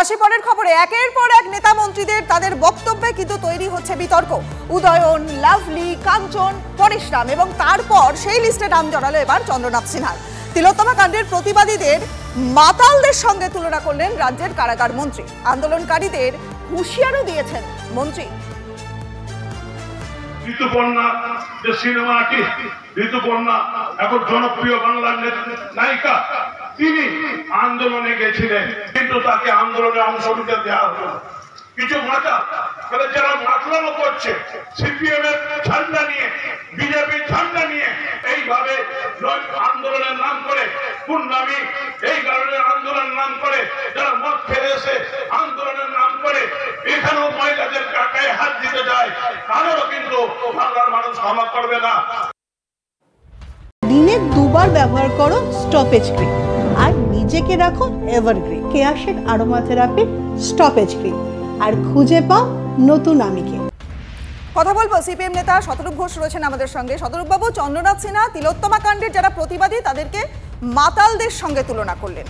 আসি পরের খবরে। একের পর এক নেতা মন্ত্রীদের তাদের বক্তব্যে কিন্তু তৈরি হচ্ছে বিতর্ক। উদয়ন, লাভলি, কাঞ্চন, পরেশরাম এবং তারপর সেই লিস্টে নাম জড়ালো এবার চন্দ্রনাথ সিনহার। তিলোত্তমা কাণ্ডের প্রতিবাদীদের মাতালদের সঙ্গে তুলনা করলেন রাজ্যের কারাগার মন্ত্রী। আন্দোলনকারীদের হুঁশিয়ারও দিয়েছেন মন্ত্রী। ঋতুপর্ণা যে সিনেমা আর্টিস্ট, ঋতুপর্ণা এখন জনপ্রিয় বাংলার নায়িকা, তিনি আন্দোলনে গেছিলেন, কিন্তু তাকে আন্দোলনে অংশ নিতে দেওয়া হলো কিছু মাতা, যারা মাতলামো করছে সিপিএম এর ঝান্ডা নিয়ে, বিজেপির ঝান্ডা নিয়ে, এইভাবে আন্দোলনের নাম করে গুন্ডামি, এই কারণে আন্দোলনের নাম করে যারা মদ খেয়ে এসে আন্দোলনের নাম করে এখানেও মহিলাদের গায়ে হাত দিতে যায়, তাদেরও কিন্তু বাংলার মানুষ ক্ষমা করবে না। দিনে দুবার ব্যবহার করো স্টপেজ ক্রিম আর নিজেকে রাখো এভারগ্রিন। কেয়াশেক আরোমা থেরাপি স্টপেজ ক্রিম, আর খুঁজে পাও নতুন আমিকে। কথা বলবো সিপিএম নেতা শতরূপ ঘোষ রয়েছেন আমাদের সঙ্গে। শতরূপ বাবু, চন্দ্রনাথ সিনহা তিলোত্তমা কাণ্ডের যারা প্রতিবাদী তাদেরকে মাতালদের সঙ্গে তুলনা করলেন।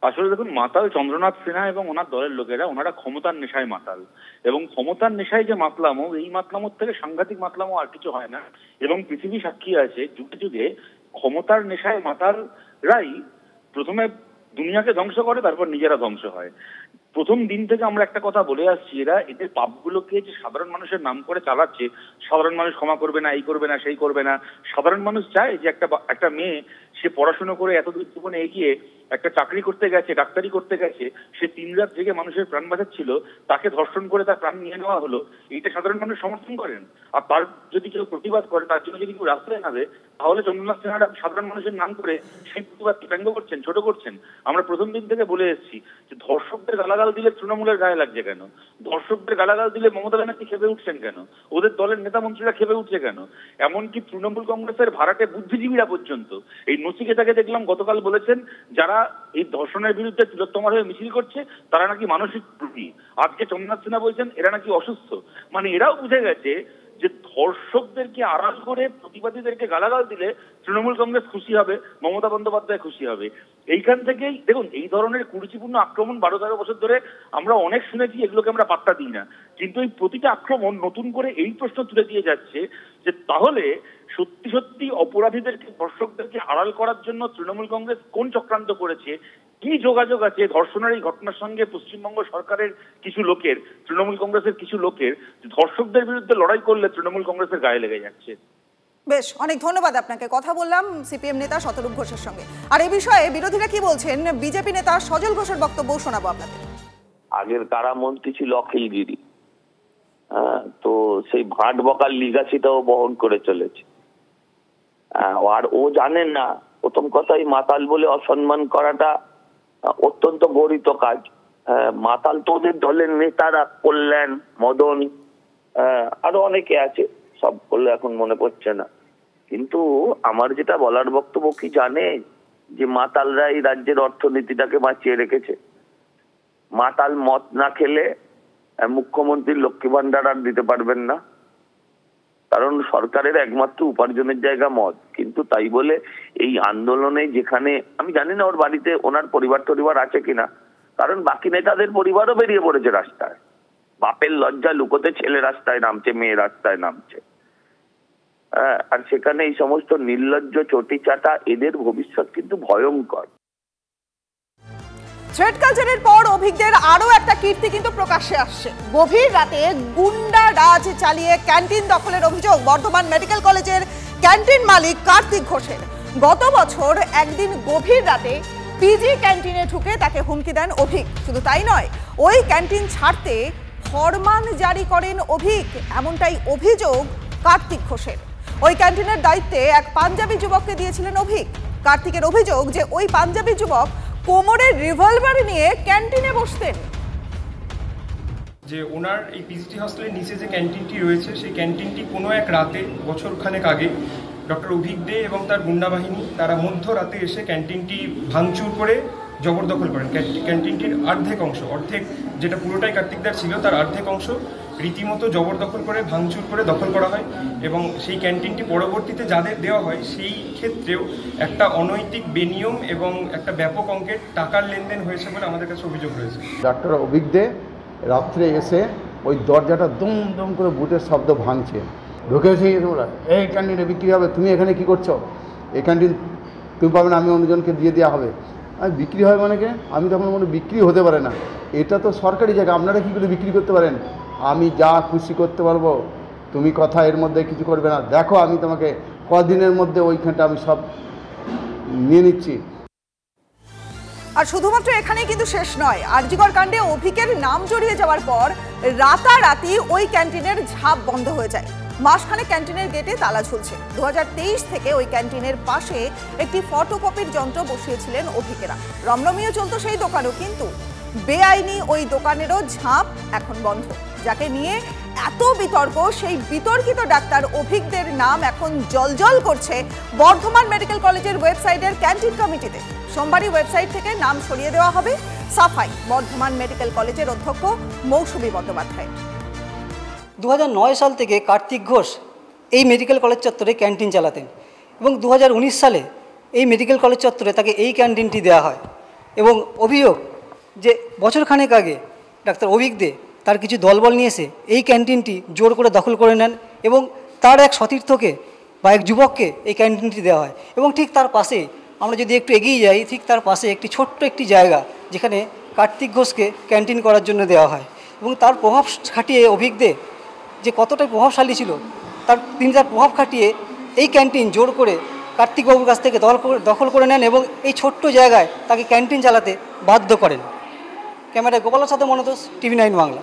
আসলে দেখুন, মাতাল চন্দ্রনাথ সিনহা এবং ওনার দলের লোকেরা, ওনারা ক্ষমতার নেশায় মাতাল, এবং ক্ষমতার নেশায় যে মাতলামো, এই মাতলামোর থেকে সাংঘাতিক মাতলামো আর কিছু হয় না। এবং পৃথিবী সাক্ষী আছে, যুগে যুগে ক্ষমতার নেশায় মাতালরাই প্রথমে দুনিয়াকে ধ্বংস করে, তারপর নিজেরা ধ্বংস হয়। প্রথম দিন থেকে আমরা একটা কথা বলে আসছি, এরা এদের পাপগুলোকে যে সাধারণ মানুষের নাম করে চালাচ্ছে, সাধারণ মানুষ ক্ষমা করবে না, এই করবে না, সেই করবে না। সাধারণ মানুষ চায় যে একটা মেয়ে, সে পড়াশোনা করে এতদূর জীবনে এগিয়ে একটা চাকরি করতে গেছে, ডাক্তারি করতে গেছে, সে 3 রাত জেগে মানুষের প্রাণ বাঁচাচ্ছিল, তাকে ধর্ষণ করে তার প্রাণ নিয়ে নেওয়া হলো। এইটা সাধারণ মানুষ সমর্থন করেন? আর তার যদি কেউ প্রতিবাদ করে, তার জন্য যদি কেউ রাস্তায় নামে, তাহলে চন্দ্রনাথ সিনহা সাধারণ মানুষের নাম করে সেই প্রতিবাদকে ব্যঙ্গ করছেন, ছোট করছেন। আমরা প্রথম দিন থেকে বলে এসেছি যে ধর্ষকদের গালাগাল দিলে তৃণমূলের গায়ে লাগছে কেন? ধর্ষকদের গালাগাল দিলে মমতা ব্যানার্জি খেপে উঠছেন কেন? ওদের দলের নেতা মন্ত্রীরা খেপে উঠছে কেন? এমনকি তৃণমূল কংগ্রেসের ভাড়াটে বুদ্ধিজীবীরা পর্যন্ত, এই নচিকেতাকে দেখলাম গতকাল বলেছেন, যারা এই ধর্ষণের বিরুদ্ধে তিলোত্তমার হয়ে মিছিল করছে তারা নাকি মানসিক রোগী। আজকে চন্দ্রনাথ সিনহা বলছেন এরা নাকি অসুস্থ। মানে এরাও বুঝে গেছে যে ধর্ষকদেরকে আড়াল করে প্রতিবাদীদেরকে গালাগাল দিলে তৃণমূল কংগ্রেস খুশি হবে, মমতা বন্দ্যোপাধ্যায় খুশি হবে। এইখান থেকেই দেখুন, এই ধরনের কুরুচিপূর্ণ আক্রমণ 12-13 বছর ধরে আমরা অনেক শুনেছি, এগুলোকে আমরা পাত্তা দিই না। কিন্তু এই প্রতিটা আক্রমণ নতুন করে এই প্রশ্ন তুলে দিয়ে যাচ্ছে যে তাহলে সত্যি সত্যি অপরাধীদেরকে, ধর্ষকদেরকে আড়াল করার জন্য তৃণমূল কংগ্রেস কোন চক্রান্ত করেছে, কি যোগাযোগ আছে ধর্ষণের এই ঘটনার সঙ্গে পশ্চিমবঙ্গ সরকারের কিছু লোকের, তৃণমূল কংগ্রেসের কিছু লোকের, ধর্ষকদের বিরুদ্ধে লড়াই করলে তৃণমূল কংগ্রেসের গায়ে লেগে যাচ্ছে। বেশ, অনেক ধন্যবাদ আপনাকে। কথা বললাম সিপিএম নেতা শতরূপ ঘোষের সঙ্গে। আর এই বিষয়ে বিরোধীরা কি বলছেন, বিজেপি নেতা সজল ঘোষের বক্তব্য শোনাবো আপনাদের। আগের কারামন্ত্রী ছিল অখিলগিরি, তো সেই ভাট বকার লিগাসিটাও বহন করে চলেছে। আর ও জানেন না, প্রথম কথাই মাতাল বলে অসম্মান করাটা অত্যন্ত গরিত কাজ। মাতাল তো ওদের দলের নেতারা, কল্যাণ, মদন, আরো অনেকে আছে, সব করলে এখন মনে পড়ছে না। কিন্তু আমার যেটা বলার বক্তব্য, কি জানে যে মাতালরা এই রাজ্যের অর্থনীতিটাকে বাঁচিয়ে রেখেছে। মাতাল মদ না খেলে মুখ্যমন্ত্রীর লক্ষ্মী ভান্ডার আর দিতে পারবেন না, কারণ সরকারের একমাত্র উপার্জনের জায়গা মদ। কিন্তু তাই বলে এই আন্দোলনে, যেখানে আমি জানি না ওর বাড়িতে ওনার পরিবার আছে কিনা, কারণ বাকি নেতাদের পরিবারও বেরিয়ে পড়েছে রাস্তায়। বাপের লজ্জা লুকোতে ছেলে রাস্তায় নামছে, মেয়ে রাস্তায় নামছে। আর সেখানে এই সমস্ত নির্লজ্জ চটি চাটা, এদের ভবিষ্যৎ কিন্তু ভয়ঙ্কর। থ্রেড কালচারের পর অভিজ্ঞদের আরো একটা কীর্তি কিন্তু প্রকাশ্যে আসছে। গভীর রাতে গুন্ডা রাজ চালিয়ে ক্যান্টিন দখলের অভিযোগ বর্ধমান মেডিকেল কলেজের ক্যান্টিন মালিক কার্তিক ঘোষের। গত বছর একদিন গভীর রাতে পিজি ক্যান্টিনে ঢুকে তাকে হুমকি দেন অভিক। শুধু তাই নয়, ওই ক্যান্টিন ছাড়তে ফরমান জারি করেন অভিক, এমনটাই অভিযোগ কার্তিক ঘোষের। ওই ক্যান্টিনের দায়িত্বে এক পাঞ্জাবি যুবককে দিয়েছিলেন অভিক। কার্তিকের অভিযোগ যে ওই পাঞ্জাবি যুবক কোমরে রিভলভার নিয়ে ক্যান্টিনে বসতেন। যে ওনার এই পিজিটি হস্টেলের নিচে যে ক্যান্টিনটি রয়েছে, সেই ক্যান্টিনটি কোনো এক রাতে বছরখানেক আগে ডক্টর অভিক দে এবং তার গুন্ডা বাহিনী তারা মধ্যরাতে এসে ক্যান্টিনটি ভাঙচুর করে জবরদখল করেন। ক্যান্টিনটির অর্ধেক যেটা পুরোটাই কার্তিকদার ছিল, তার অর্ধেক অংশ রীতিমতো জবরদখল করে ভাঙচুর করে দখল করা হয় এবং সেই ক্যান্টিনটি পরবর্তীতে যাদের দেওয়া হয় সেই ক্ষেত্রেও একটা অনৈতিক বেনিয়ম এবং একটা ব্যাপক অঙ্কের টাকার লেনদেন হয়েছে বলে আমাদের কাছে অভিযোগ রয়েছে। ডাক্তার অভিক দে রাত্রে এসে ওই দরজাটা দুম দুম করে বুটের শব্দ ভাঙছে, ঢুকেছে তোমরা এই ক্যান্টিনে বিক্রি হবে, তুমি এখানে কি করছো, এই ক্যান্টিন তুমি পাবে না, আমি অন্যজনকে দিয়ে দেওয়া হবে। আমি বিক্রি হয় মানে আমি তখন মনে বিক্রি হতে পারে না, এটা তো সরকারি জায়গা, আপনারা কী করে বিক্রি করতে পারেন, আমি যা খুশি করতে পারবো, তুমি কথা এর মধ্যে কিছু করবে না, দেখো আমি তোমাকে কদিনের মধ্যে ওইখানটা আমি সব নিয়ে নিচ্ছি। আর শুধুমাত্র এখানেই কিন্তু শেষ নয়, আরজিকর কাণ্ডে অভিকের নাম জড়িয়ে যাওয়ার পর রাতারাতি ওই ক্যান্টিনের ঝাঁপ বন্ধ হয়ে যায়। মাসখানে ক্যান্টিনের গেটে তালা ঝুলছে। 2023 থেকে ওই ক্যান্টিনের পাশে একটি ফটোকপির যন্ত্র বসিয়েছিলেন অভিকেরা। রমরমিয়ে চলতো সেই দোকানও, কিন্তু বেআইনি ওই দোকানেরও ঝাঁপ এখন বন্ধ। যাকে নিয়ে এত বিতর্ক, সেই বিতর্কিত ডাক্তার অভিকদের নাম এখন জলজল করছে বর্ধমান মেডিকেল কলেজের ওয়েবসাইটের ক্যান্টিন কমিটিতে। সোমবারই ওয়েবসাইট থেকে নাম সরিয়ে দেওয়া হবে। সাফাই বর্ধমান মেডিকেল কলেজের অধ্যক্ষ মৌসুমী বন্দ্যোপাধ্যায়। 2009 সাল থেকে কার্তিক ঘোষ এই মেডিকেল কলেজ চত্বরে ক্যান্টিন চালাতেন এবং 2019 সালে এই মেডিকেল কলেজ চত্বরে তাকে এই ক্যান্টিনটি দেওয়া হয় এবং অভিযোগ যে বছরখানেক আগে ডাক্তার অভিক দে তার কিছু দলবল নিয়ে এসে এই ক্যান্টিনটি জোর করে দখল করে নেন এবং তার এক সতীর্থকে বা এক যুবককে এই ক্যান্টিনটি দেওয়া হয়। এবং ঠিক তার পাশে আমরা যদি একটু এগিয়ে যাই, ঠিক তার পাশে একটি ছোট্ট একটি জায়গা যেখানে কার্তিক ঘোষকে ক্যান্টিন করার জন্য দেওয়া হয় এবং তার প্রভাব খাটিয়ে অভিক দে যে কতটা প্রভাবশালী ছিল, তিনি তার প্রভাব খাটিয়ে এই ক্যান্টিন জোর করে কার্তিকবাবুর কাছ থেকে দখল করে নেন এবং এই ছোট্ট জায়গায় তাকে ক্যান্টিন চালাতে বাধ্য করেন। ক্যামেরায় গোপালের সাথে মনোতোষ, TV9 বাংলা।